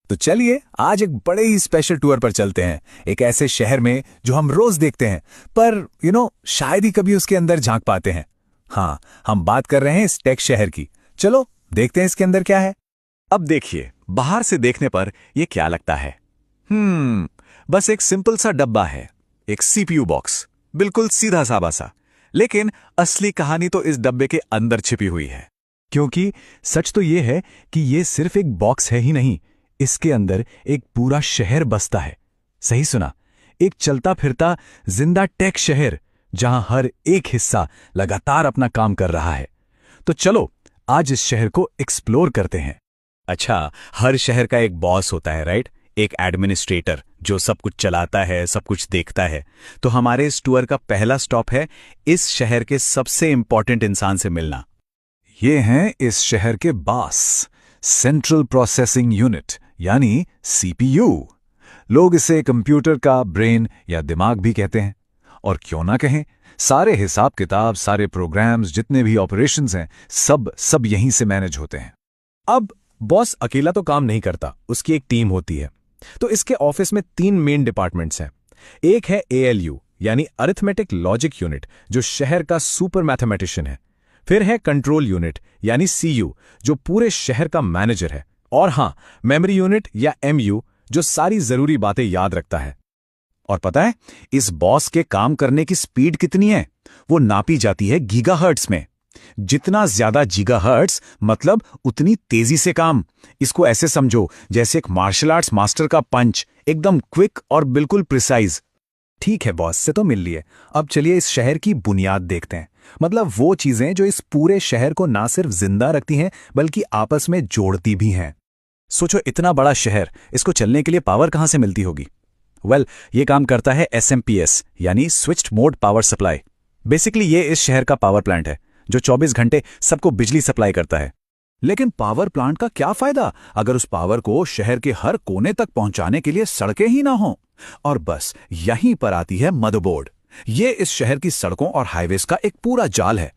तो चलिए आज एक बड़े ही स्पेशल टूर पर चलते हैं, एक ऐसे शहर में जो हम रोज देखते हैं पर शायद ही कभी उसके अंदर झांक पाते हैं। हाँ, हम बात कर रहे हैं इस टेक शहर की। चलो देखते हैं इसके अंदर क्या है। अब देखिए, बाहर से देखने पर यह क्या लगता है। बस एक सिंपल सा डब्बा है, एक सीपीयू बॉक्स, बिल्कुल सीधा सादा सा। लेकिन असली कहानी तो इस डब्बे के अंदर छिपी हुई है। क्योंकि सच तो ये है कि ये सिर्फ एक बॉक्स है ही नहीं, इसके अंदर एक पूरा शहर बसता है। सही सुना, एक चलता फिरता जिंदा टेक शहर जहां हर एक हिस्सा लगातार अपना काम कर रहा है। तो चलो आज इस शहर को एक्सप्लोर करते हैं। अच्छा, हर शहर का एक बॉस होता है, राइट? एक एडमिनिस्ट्रेटर जो सब कुछ चलाता है, सब कुछ देखता है। तो हमारे इस टूर का पहला स्टॉप है इस शहर के सबसे इंपॉर्टेंट इंसान से मिलना। ये हैं इस शहर के बॉस, सेंट्रल प्रोसेसिंग यूनिट यानी सीपीयू। लोग इसे कंप्यूटर का ब्रेन या दिमाग भी कहते हैं। और क्यों ना कहें, सारे हिसाब किताब, सारे प्रोग्राम्स, जितने भी ऑपरेशंस हैं, सब यहीं से मैनेज होते हैं। अब बॉस अकेला तो काम नहीं करता, उसकी एक टीम होती है। तो इसके ऑफिस में 3 मेन डिपार्टमेंट्स हैं। एक है एएलयू यानी अरिथमेटिक लॉजिक यूनिट, जो शहर का सुपर मैथमेटिशियन है। फिर है कंट्रोल यूनिट यानी सीयू, जो पूरे शहर का मैनेजर है। और हाँ, मेमोरी यूनिट या एमयू, जो सारी जरूरी बातें याद रखता है। और पता है इस बॉस के काम करने की स्पीड कितनी है? वो नापी जाती है गीगाहर्ट्ज में। जितना ज्यादा गीगाहर्ट्ज मतलब उतनी तेजी से काम। इसको ऐसे समझो जैसे एक मार्शल आर्ट्स मास्टर का पंच, एकदम क्विक और बिल्कुल प्रिसाइज। ठीक है, बॉस से तो मिल लिए। अब चलिए इस शहर की बुनियाद देखते हैं, मतलब वो चीजें जो इस पूरे शहर को ना सिर्फ जिंदा रखती हैं बल्कि आपस में जोड़ती भी हैं। सोचो, इतना बड़ा शहर, इसको चलने के लिए पावर कहां से मिलती होगी? ये काम करता है एसएमपीएस यानी switched mode power supply. Basically ये इस शहर का पावर प्लांट है जो 24 घंटे सबको बिजली सप्लाई करता है। लेकिन पावर प्लांट का क्या फायदा अगर उस पावर को शहर के हर कोने तक पहुंचाने के लिए सड़कें ही ना हों? और बस यहीं पर आती है मदरबोर्ड। ये इस शहर की सड़कों और हाईवेज का एक पूरा जाल है।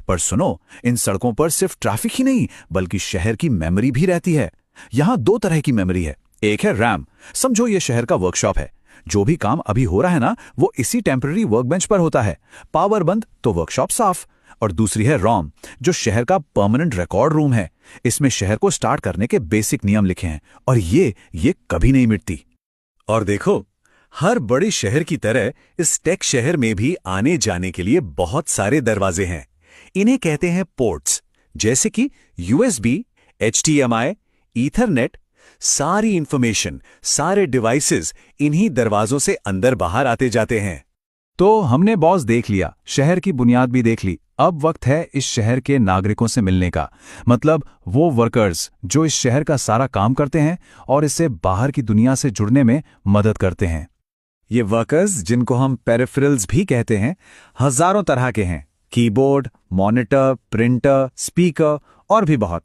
पर सुनो, इन सड़कों पर सिर्फ ट्रैफिक ही नहीं बल्कि शहर की मेमोरी भी रहती है। यहां 2 तरह की मेमोरी है। एक है रैम, समझो ये शहर का वर्कशॉप है। जो भी काम अभी हो रहा है ना, वो इसी टेम्पररी वर्कबेंच पर होता है। पावर बंद तो वर्कशॉप साफ। और दूसरी है रोम, जो शहर का परमानेंट रिकॉर्ड रूम है। इसमें शहर को स्टार्ट करने के बेसिक नियम लिखे हैं और ये कभी नहीं मिटती। और देखो, हर बड़े शहर की तरह इस टेक शहर में भी आने जाने के लिए बहुत सारे दरवाजे हैं। इन्हें कहते हैं पोर्ट्स, जैसे कि यूएसबी, एचडीएमआई, ईथरनेट। सारी इंफॉर्मेशन, सारे डिवाइसेस इन्हीं दरवाजों से अंदर बाहर आते जाते हैं। तो हमने बॉस देख लिया, शहर की बुनियाद भी देख ली। अब वक्त है इस शहर के नागरिकों से मिलने का, मतलब वो वर्कर्स जो इस शहर का सारा काम करते हैं और इससे बाहर की दुनिया से जुड़ने में मदद करते हैं। ये वर्कर्स, जिनको हम पेरिफेरल्स भी कहते हैं, हजारों तरह के हैं। कीबोर्ड, मॉनिटर, प्रिंटर, स्पीकर और भी बहुत।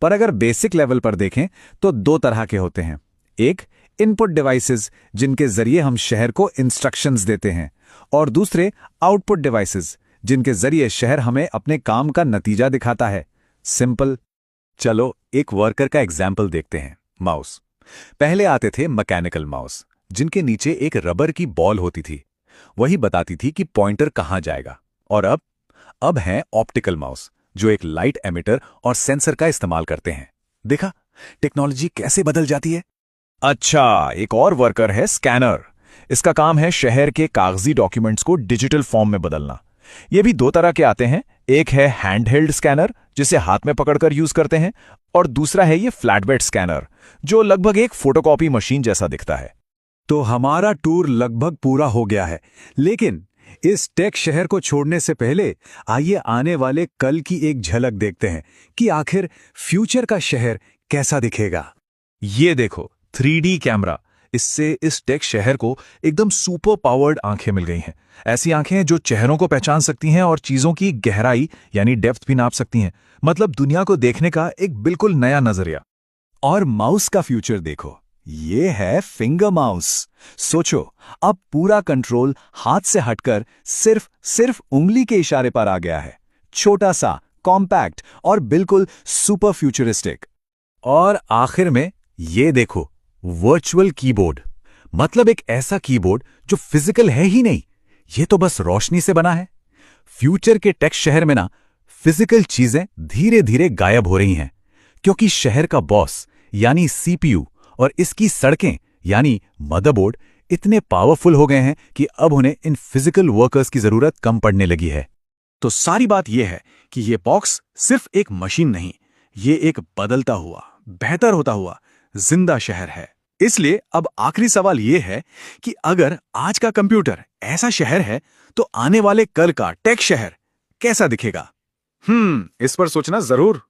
पर अगर बेसिक लेवल पर देखें तो 2 तरह के होते हैं। एक इनपुट डिवाइसेस, जिनके जरिए हम शहर को इंस्ट्रक्शंस देते हैं, और दूसरे आउटपुट डिवाइसेस, जिनके जरिए शहर हमें अपने काम का नतीजा दिखाता है। सिंपल। चलो एक वर्कर का एग्जाम्पल देखते हैं। माउस। पहले आते थे मैकेनिकल माउस, जिनके नीचे एक रबर की बॉल होती थी। वही बताती थी कि पॉइंटर कहां जाएगा। और अब हैं ऑप्टिकल माउस, जो एक लाइट एमिटर और सेंसर का इस्तेमाल करते हैं। देखा टेक्नोलॉजी कैसे बदल जाती है। अच्छा, एक और वर्कर है स्कैनर। इसका काम है शहर के कागजी डॉक्यूमेंट्स को डिजिटल फॉर्म में बदलना। ये भी 2 तरह के आते हैं। एक है हैंडहेल्ड स्कैनर, जिसे हाथ में पकड़कर यूज करते हैं, और दूसरा है ये फ्लैटबेड स्कैनर, जो लगभग एक फोटोकॉपी मशीन जैसा दिखता है। तो हमारा टूर लगभग पूरा हो गया है, लेकिन इस टेक शहर को छोड़ने से पहले आइए आने वाले कल की एक झलक देखते हैं कि आखिर फ्यूचर का शहर कैसा दिखेगा। ये देखो, 3D कैमरा। इससे इस टेक शहर को एकदम सुपर पावर्ड आंखें मिल गई हैं। ऐसी आंखें जो चेहरों को पहचान सकती हैं और चीजों की गहराई यानी डेप्थ भी नाप सकती हैं। मतलब दुनिया को देखने का एक बिल्कुल नया नजरिया। और माउस का फ्यूचर देखो, ये है फिंगर माउस। सोचो, अब पूरा कंट्रोल हाथ से हटकर सिर्फ उंगली के इशारे पर आ गया है। छोटा सा, कॉम्पैक्ट और बिल्कुल सुपर फ्यूचरिस्टिक। और आखिर में ये देखो, वर्चुअल कीबोर्ड। मतलब एक ऐसा कीबोर्ड जो फिजिकल है ही नहीं, ये तो बस रोशनी से बना है। फ्यूचर के टेक शहर में ना फिजिकल चीजें धीरे धीरे गायब हो रही हैं, क्योंकि शहर का बॉस यानी सीपीयू और इसकी सड़कें यानी मदरबोर्ड इतने पावरफुल हो गए हैं कि अब उन्हें इन फिजिकल वर्कर्स की जरूरत कम पड़ने लगी है। तो सारी बात यह है कि ये बॉक्स सिर्फ एक मशीन नहीं, ये एक बदलता हुआ, बेहतर होता हुआ जिंदा शहर है। इसलिए अब आखिरी सवाल यह है कि अगर आज का कंप्यूटर ऐसा शहर है तो आने वाले कल का टेक शहर कैसा दिखेगा? इस पर सोचना जरूर।